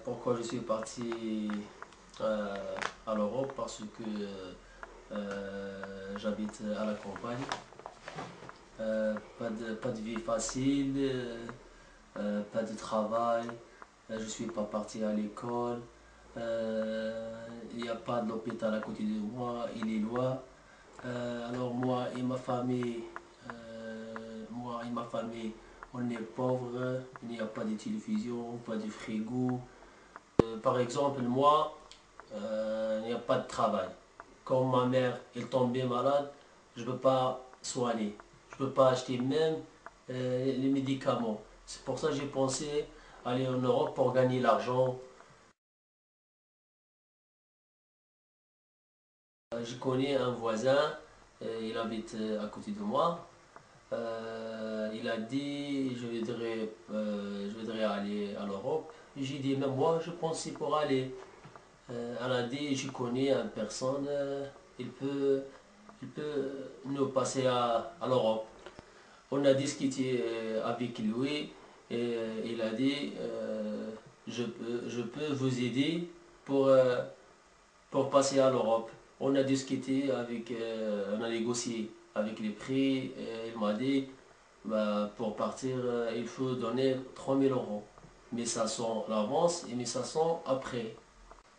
Pourquoi je suis parti euh, à l'Europe? Parce que j'habite à la campagne. Pas de vie facile, pas de travail. Je suis pas parti à l'école. Il n'y a pas d'hôpital à côté de moi, il est loin. Alors moi et ma famille, on est pauvres. Il n'y a pas de télévision, pas de frigo. Par exemple, moi, il n'y a pas de travail. Quand ma mère est tombée malade, je ne peux pas soigner. Je ne peux pas acheter même les médicaments. C'est pour ça que j'ai pensé aller en Europe pour gagner l'argent. Je connais un voisin, il habite à côté de moi. Il a dit je voudrais aller à l'Europe. J'ai dit même moi je pensais pour aller. Elle a dit je connais une personne, il peut, il peut nous passer à l'Europe. On a discuté avec lui et il a dit je peux vous aider pour passer à l'Europe. On a discuté on a négocié avec les prix et il m'a dit bah, pour partir il faut donner 3 000 euros. 1 500 l'avance et 1 500 après.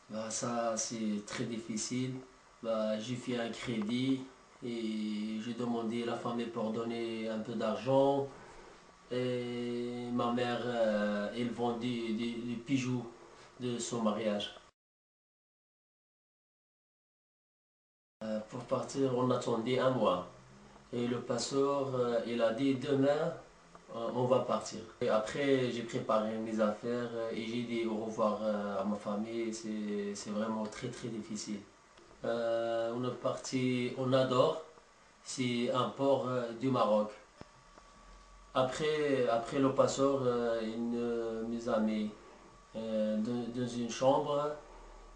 Bah, ça, c'est très difficile. Bah, j'ai fait un crédit et j'ai demandé à la famille pour donner un peu d'argent. Et ma mère, elle vendait des bijoux de son mariage. Pour partir, on attendait un mois. Et le passeur, il a dit demain, on va partir. Et après, j'ai préparé mes affaires et j'ai dit au revoir à ma famille. C'est vraiment très très difficile. On est parti, on adore, c'est un port du Maroc. Après le passeur, une de mes amis, dans une chambre,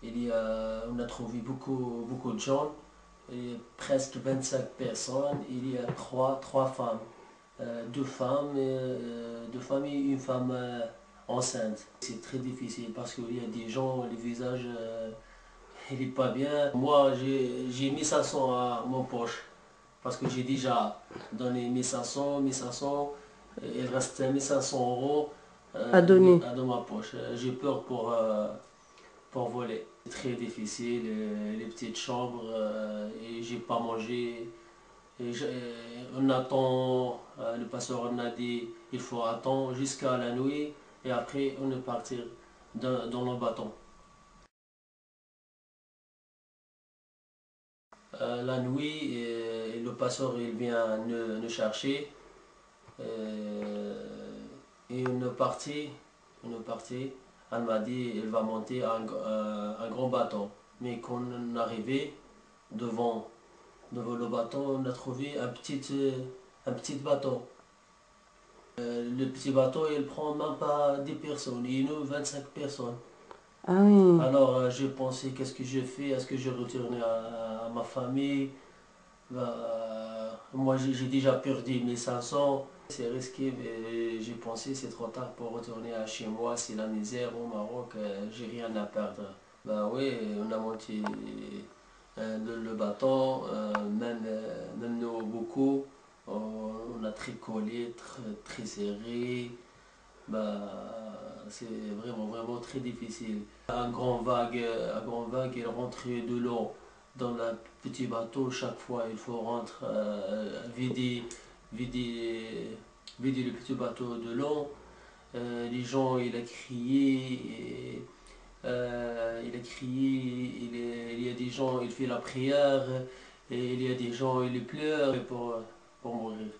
on a trouvé beaucoup de gens, presque 25 personnes, il y a trois femmes. Deux femmes et une femme enceinte. C'est très difficile parce qu'il y a des gens, les visages il est pas bien. Moi, j'ai mis 500 à mon poche parce que j'ai déjà donné 1500, il reste 1500 € À donner. dans ma poche. J'ai peur pour voler. C'est très difficile, les petites chambres, et j'ai pas mangé. On attend, le pasteur on a dit il faut attendre jusqu'à la nuit et après on est parti dans le bâton. La nuit, le passeur il vient nous chercher et on est parti. Elle m'a dit elle va monter un grand bâton. Mais quand on est arrivé devant le bâton, on a trouvé un petit bateau. Le petit bateau il prend même pas 10 personnes, il nous 25 personnes. Ah oui. Alors j'ai pensé qu'est-ce que je fais, est-ce que je retourne à ma famille? Moi j'ai déjà perdu 1500, c'est risqué, mais j'ai pensé c'est trop tard pour retourner à chez moi, c'est la misère au Maroc, j'ai rien à perdre. Bah oui, on a monté le bâton, même nous beaucoup, on a tricolé, très serré, bah, c'est vraiment très difficile. Un grand vague, il rentre de l'eau dans le petit bateau. Chaque fois, il faut rentrer, vider, vider le petit bateau de l'eau. Les gens, il y a des gens, il fait la prière, et il y a des gens, ils pleurent pour mourir.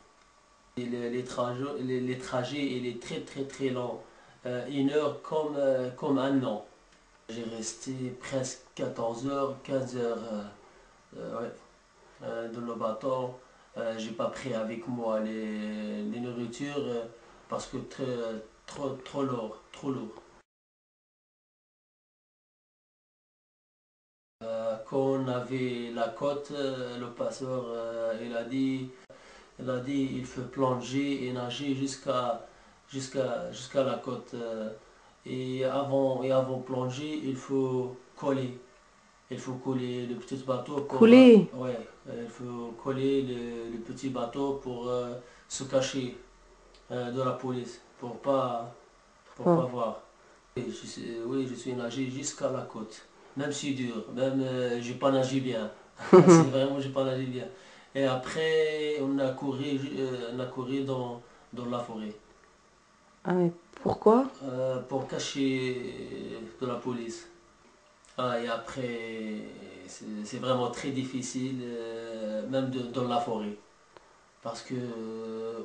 Et les trajets, il est très très très long. 1 heure comme un an. J'ai resté presque 14 heures, 15 heures ouais, dans le bateau. J'ai pas pris avec moi les nourritures parce que trop lourd, trop lourd. Quand on avait la côte, le passeur il faut plonger et nager jusqu'à la côte. Et avant plonger, il faut coller. Il faut coller le petit bateau pour... Couler. ouais, il faut coller le petit bateau pour se cacher de la police, pour pas Oh. voir. Oui, je suis nagé jusqu'à la côte. Même si dur, même j'ai pas nagé bien. C'est vraiment, j'ai pas nagé bien. Et après, on a couru dans la forêt Ah oui. Pourquoi? pour cacher de la police. Ah, et après, c'est vraiment très difficile, même dans la forêt. Parce que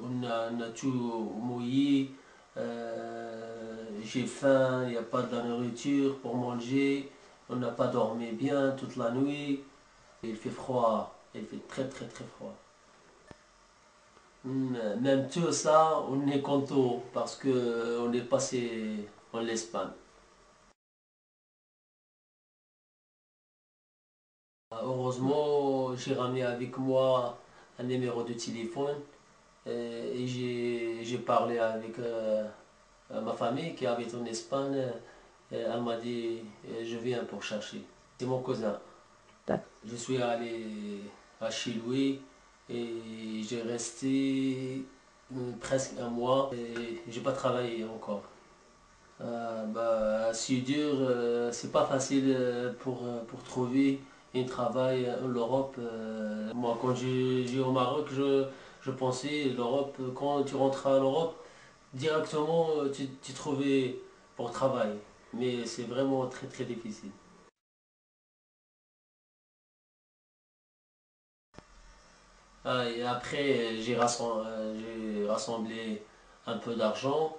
on a tout mouillé, j'ai faim, il n'y a pas de la nourriture pour manger, on n'a pas dormi bien toute la nuit, il fait froid, il fait très très très froid. Même tout ça, on est content parce que on est passé en Espagne. Heureusement, j'ai ramené avec moi un numéro de téléphone et j'ai parlé avec ma famille qui habite en Espagne. Elle m'a dit, je viens pour chercher. C'est mon cousin. D'accord. Je suis allé chez lui et j'ai resté presque un mois et j'ai pas travaillé encore. C'est dur, c'est pas facile pour trouver un travail en Europe. Moi, quand j'ai au Maroc, je pensais l'Europe, quand tu rentres en Europe, directement tu trouvais pour travailler. Mais c'est vraiment très très difficile. Et après, j'ai rassemblé un peu d'argent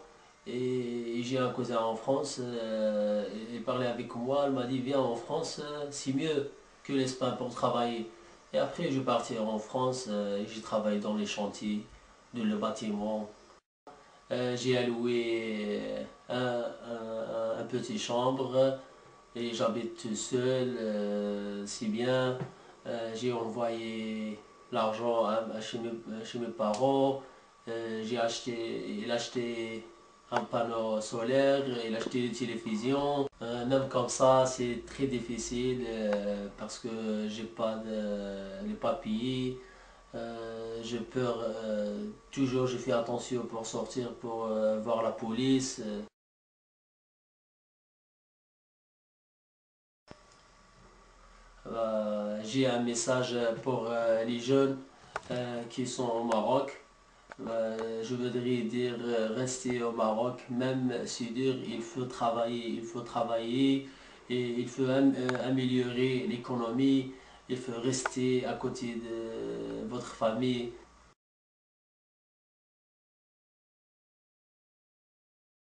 et j'ai un cousin en France. Il parlait avec moi, il m'a dit viens en France, c'est mieux que l'Espagne pour travailler. Et après, je suis parti en France et j'ai travaillé dans les chantiers de le bâtiment. J'ai alloué un petit chambre et j'habite tout seul, c'est bien. J'ai envoyé l'argent chez mes parents. Il a acheté un panneau solaire, il a acheté une télévision. Même comme ça, c'est très difficile parce que j'ai pas les papiers. J'ai peur, toujours je fais attention pour sortir, pour voir la police. J'ai un message pour les jeunes qui sont au Maroc. Je voudrais dire rester au Maroc, même si dur, il faut travailler et il faut améliorer l'économie, il faut rester à côté de votre famille.